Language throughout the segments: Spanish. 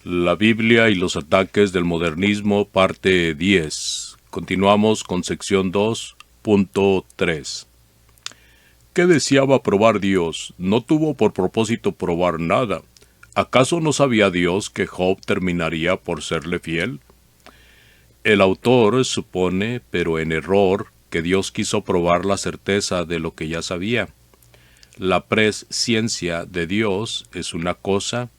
La Biblia y los ataques del modernismo, parte 10. Continuamos con sección 2.3. ¿Qué deseaba probar Dios? No tuvo por propósito probar nada. ¿Acaso no sabía Dios que Job terminaría por serle fiel? El autor supone, pero en error, que Dios quiso probar la certeza de lo que ya sabía. La presciencia de Dios es una cosa,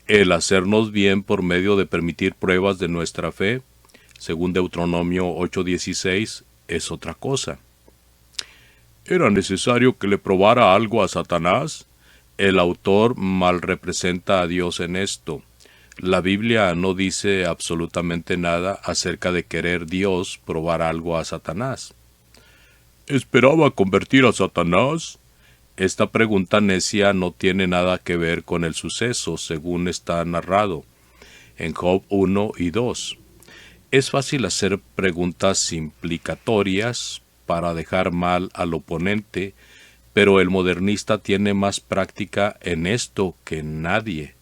el hacernos bien por medio de permitir pruebas de nuestra fe, según Deuteronomio 8:16, es otra cosa. ¿Era necesario que le probara algo a Satanás? El autor mal representa a Dios en esto. La Biblia no dice absolutamente nada acerca de querer Dios probar algo a Satanás. ¿Esperaba convertir a Satanás? Esta pregunta necia no tiene nada que ver con el suceso, según está narrado en Job 1 y 2. Es fácil hacer preguntas implicatorias para dejar mal al oponente, pero el modernista tiene más práctica en esto que nadie.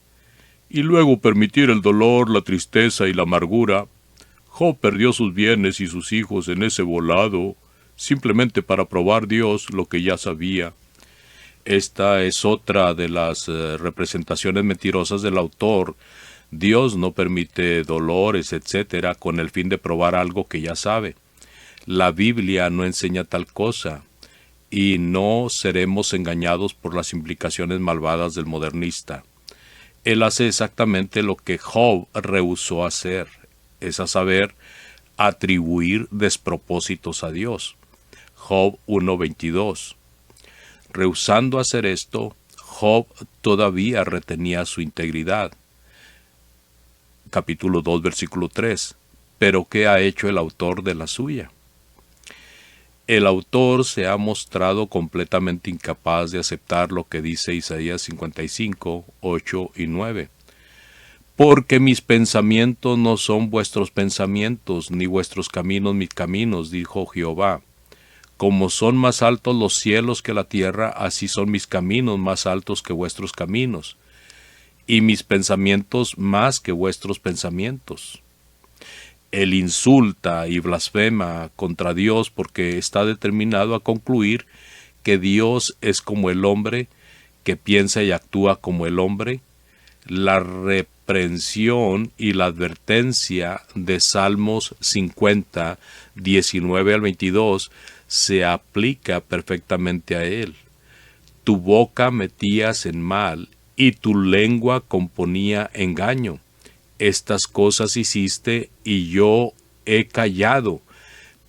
Y luego permitir el dolor, la tristeza y la amargura. Job perdió sus bienes y sus hijos en ese volado, simplemente para probar Dios lo que ya sabía. Esta es otra de las representaciones mentirosas del autor. Dios no permite dolores, etcétera, con el fin de probar algo que ya sabe. La Biblia no enseña tal cosa, y no seremos engañados por las implicaciones malvadas del modernista. Él hace exactamente lo que Job rehusó hacer, es a saber, atribuir despropósitos a Dios. Job 1:22. Rehusando hacer esto, Job todavía retenía su integridad. Capítulo 2, versículo 3. Pero ¿qué ha hecho el autor de la suya? El autor se ha mostrado completamente incapaz de aceptar lo que dice Isaías 55, 8 y 9. Porque mis pensamientos no son vuestros pensamientos, ni vuestros caminos mis caminos, dijo Jehová. Como son más altos los cielos que la tierra, así son mis caminos más altos que vuestros caminos, y mis pensamientos más que vuestros pensamientos. Él insulta y blasfema contra Dios porque está determinado a concluir que Dios es como el hombre, que piensa y actúa como el hombre. La reprensión y la advertencia de Salmos 50, 19 al 22 se aplica perfectamente a él. Tu boca metías en mal, y tu lengua componía engaño. Estas cosas hiciste, y yo he callado.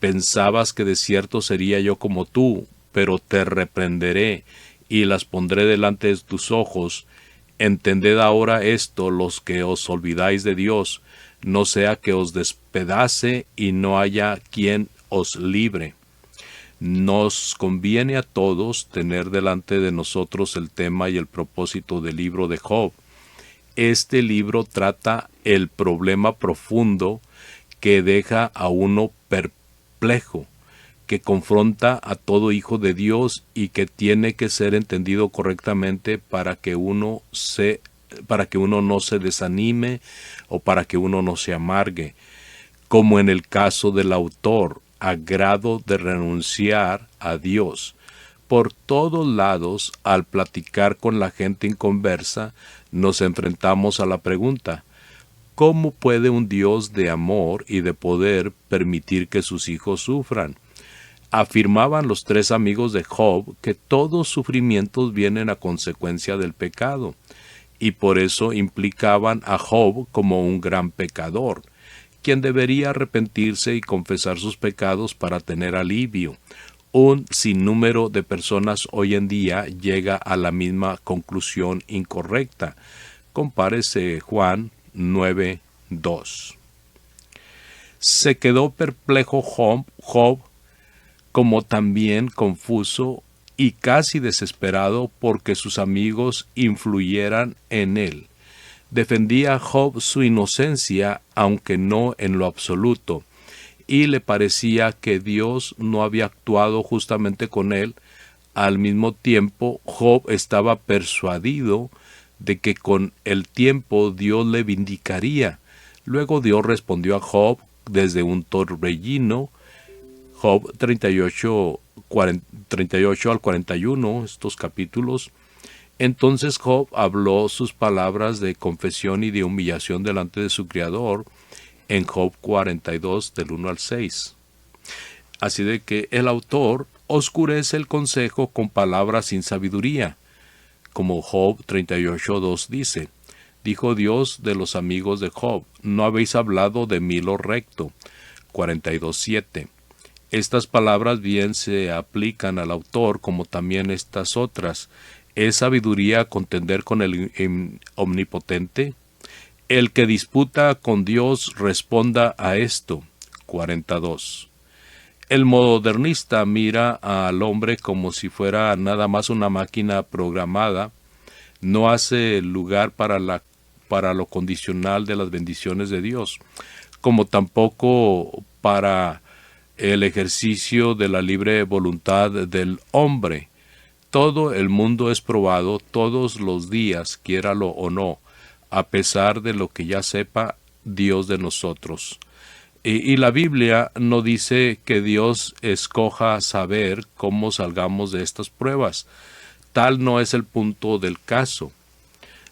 Pensabas que de cierto sería yo como tú, pero te reprenderé, y las pondré delante de tus ojos. Entended ahora esto, los que os olvidáis de Dios, no sea que os despedace y no haya quien os libre. Nos conviene a todos tener delante de nosotros el tema y el propósito del libro de Job. Este libro trata el problema profundo que deja a uno perplejo, que confronta a todo hijo de Dios y que tiene que ser entendido correctamente para que uno no se desanime o para que uno no se amargue, como en el caso del autor, a grado de renunciar a Dios. Por todos lados, al platicar con la gente inconversa, nos enfrentamos a la pregunta: ¿cómo puede un Dios de amor y de poder permitir que sus hijos sufran? Afirmaban los tres amigos de Job que todos sufrimientos vienen a consecuencia del pecado, y por eso implicaban a Job como un gran pecador, quien debería arrepentirse y confesar sus pecados para tener alivio. Un sinnúmero de personas hoy en día llega a la misma conclusión incorrecta. Compárese Juan 9:2. Se quedó perplejo Job, como también confuso y casi desesperado porque sus amigos influyeran en él. Defendía Job su inocencia, aunque no en lo absoluto, y le parecía que Dios no había actuado justamente con él. Al mismo tiempo, Job estaba persuadido de que con el tiempo Dios le vindicaría. Luego Dios respondió a Job desde un torbellino, Job 38 al 41, estos capítulos. Entonces Job habló sus palabras de confesión y de humillación delante de su Creador en Job 42 del 1 al 6. Así de que el autor oscurece el consejo con palabras sin sabiduría, como Job 38:2 dice. Dijo Dios de los amigos de Job: no habéis hablado de mí lo recto. 42:7. Estas palabras bien se aplican al autor como también estas otras. ¿Es sabiduría contender con el omnipotente? El que disputa con Dios responda a esto. 42. El modernista mira al hombre como si fuera nada más una máquina programada. No hace lugar para lo condicional de las bendiciones de Dios, como tampoco para el ejercicio de la libre voluntad del hombre. Todo el mundo es probado todos los días, quiéralo o no, a pesar de lo que ya sepa Dios de nosotros. Y la Biblia no dice que Dios escoja saber cómo salgamos de estas pruebas. Tal no es el punto del caso.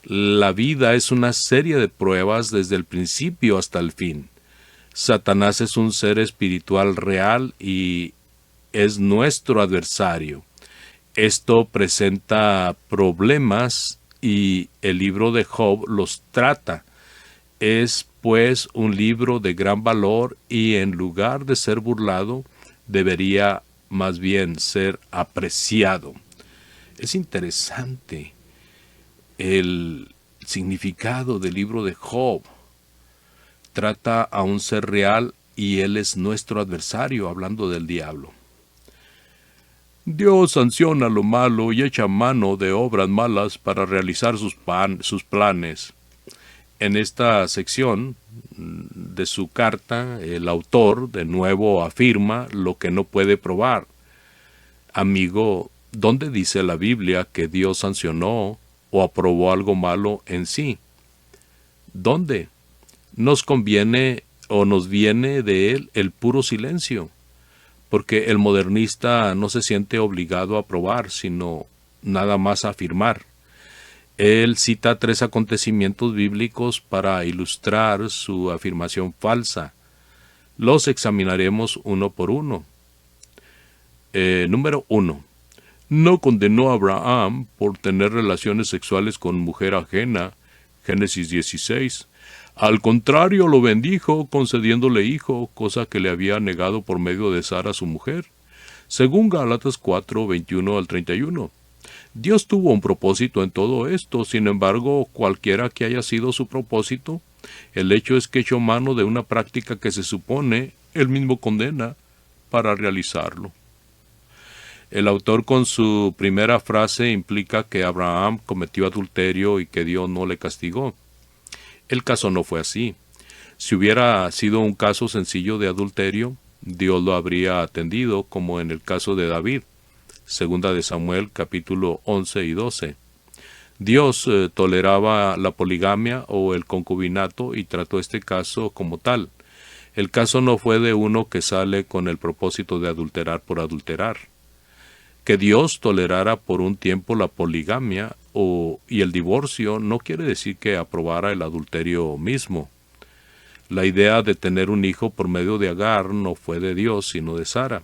La vida es una serie de pruebas desde el principio hasta el fin. Satanás es un ser espiritual real y es nuestro adversario. Esto presenta problemas y el libro de Job los trata. Es pues un libro de gran valor y en lugar de ser burlado, debería más bien ser apreciado. Es interesante el significado del libro de Job. Trata a un ser real y él es nuestro adversario, hablando del diablo. Dios sanciona lo malo y echa mano de obras malas para realizar sus planes. En esta sección de su carta, el autor de nuevo afirma lo que no puede probar. Amigo, ¿dónde dice la Biblia que Dios sancionó o aprobó algo malo en sí? ¿Dónde? Nos conviene o nos viene de él el puro silencio, porque el modernista no se siente obligado a probar, sino nada más a afirmar. Él cita 3 acontecimientos bíblicos para ilustrar su afirmación falsa. Los examinaremos uno por uno. Número 1. No condenó a Abraham por tener relaciones sexuales con mujer ajena. Génesis 16. Al contrario, lo bendijo, concediéndole hijo, cosa que le había negado por medio de Sara su mujer. Según Gálatas 4, 21 al 31. Dios tuvo un propósito en todo esto, sin embargo, cualquiera que haya sido su propósito, el hecho es que echó mano de una práctica que se supone él mismo condena para realizarlo. El autor con su primera frase implica que Abraham cometió adulterio y que Dios no le castigó. El caso no fue así. Si hubiera sido un caso sencillo de adulterio, Dios lo habría atendido, como en el caso de David. Segunda de Samuel, capítulo 11 y 12. Dios toleraba la poligamia o el concubinato y trató este caso como tal. El caso no fue de uno que sale con el propósito de adulterar por adulterar. Que Dios tolerara por un tiempo la poligamia y el divorcio no quiere decir que aprobara el adulterio mismo. La idea de tener un hijo por medio de Agar no fue de Dios, sino de Sara.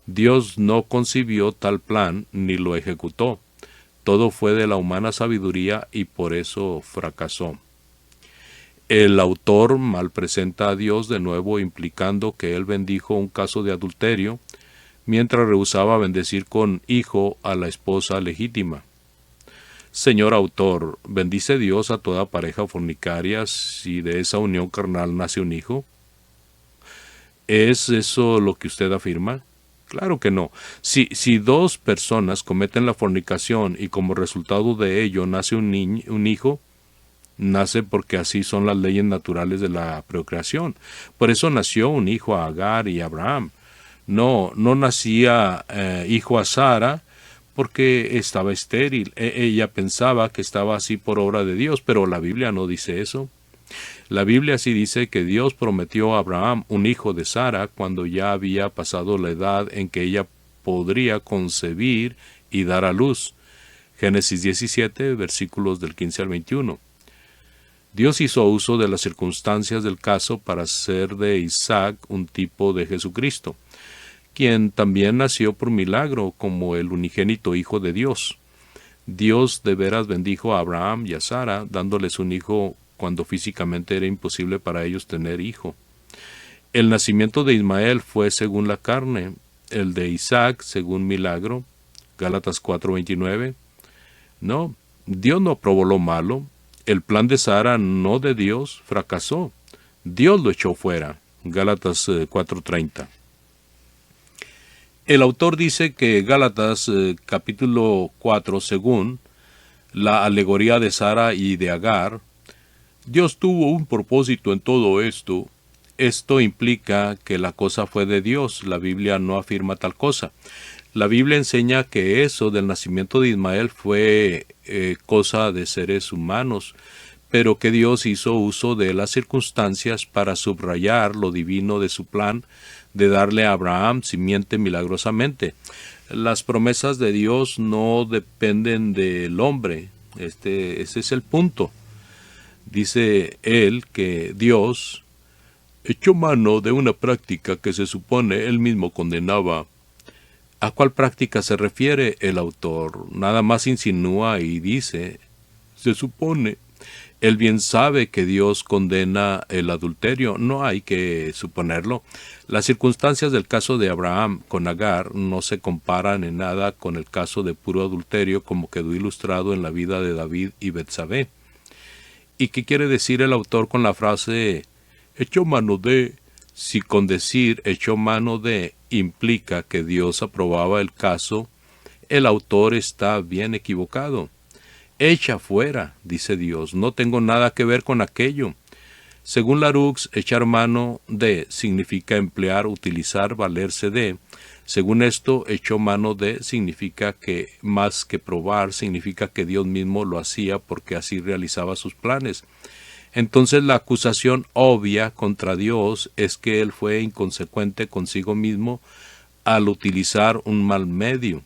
Dios no concibió tal plan ni lo ejecutó. Todo fue de la humana sabiduría y por eso fracasó. El autor malpresenta a Dios de nuevo, implicando que él bendijo un caso de adulterio, mientras rehusaba bendecir con hijo a la esposa legítima. Señor autor, ¿bendice Dios a toda pareja fornicaria si de esa unión carnal nace un hijo? ¿Es eso lo que usted afirma? Claro que no. Si 2 personas cometen la fornicación y como resultado de ello nace un hijo, nace porque así son las leyes naturales de la procreación. Por eso nació un hijo a Agar y a Abraham. No nacía hijo a Sara porque estaba estéril. Ella pensaba que estaba así por obra de Dios, pero la Biblia no dice eso. La Biblia sí dice que Dios prometió a Abraham un hijo de Sara cuando ya había pasado la edad en que ella podría concebir y dar a luz. Génesis 17, versículos del 15 al 21. Dios hizo uso de las circunstancias del caso para hacer de Isaac un tipo de Jesucristo, quien también nació por milagro como el unigénito Hijo de Dios. Dios de veras bendijo a Abraham y a Sara, dándoles un hijo cuando físicamente era imposible para ellos tener hijo. El nacimiento de Ismael fue según la carne, el de Isaac según milagro. Gálatas 4:29. No, Dios no aprobó lo malo. El plan de Sara, no de Dios, fracasó. Dios lo echó fuera. Gálatas 4:30. El autor dice que Gálatas capítulo 4, según la alegoría de Sara y de Agar, Dios tuvo un propósito en todo esto. Esto implica que la cosa fue de Dios. La Biblia no afirma tal cosa. La Biblia enseña que eso del nacimiento de Ismael fue cosa de seres humanos, pero que Dios hizo uso de las circunstancias para subrayar lo divino de su plan de darle a Abraham simiente milagrosamente. Las promesas de Dios no dependen del hombre. Ese es el punto. Dice él que Dios echó mano de una práctica que se supone él mismo condenaba. ¿A cuál práctica se refiere el autor? Nada más insinúa y dice, se supone. Él bien sabe que Dios condena el adulterio, no hay que suponerlo. Las circunstancias del caso de Abraham con Agar no se comparan en nada con el caso de puro adulterio como quedó ilustrado en la vida de David y Betsabé. ¿Y qué quiere decir el autor con la frase echó mano de? Si con decir echó mano de implica que Dios aprobaba el caso, el autor está bien equivocado. Echa fuera, dice Dios, no tengo nada que ver con aquello. Según Laroux, echar mano de significa emplear, utilizar, valerse de. Según esto, echó mano de significa que más que probar, significa que Dios mismo lo hacía porque así realizaba sus planes. Entonces la acusación obvia contra Dios es que Él fue inconsecuente consigo mismo al utilizar un mal medio,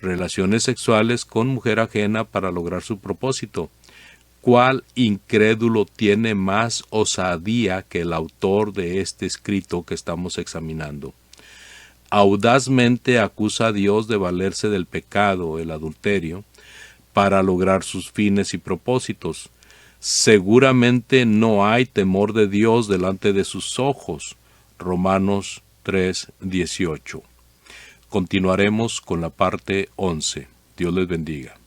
relaciones sexuales con mujer ajena para lograr su propósito. ¿Cuál incrédulo tiene más osadía que el autor de este escrito que estamos examinando? Audazmente acusa a Dios de valerse del pecado, el adulterio, para lograr sus fines y propósitos. Seguramente no hay temor de Dios delante de sus ojos. Romanos 3:18. Continuaremos con la parte 11. Dios les bendiga.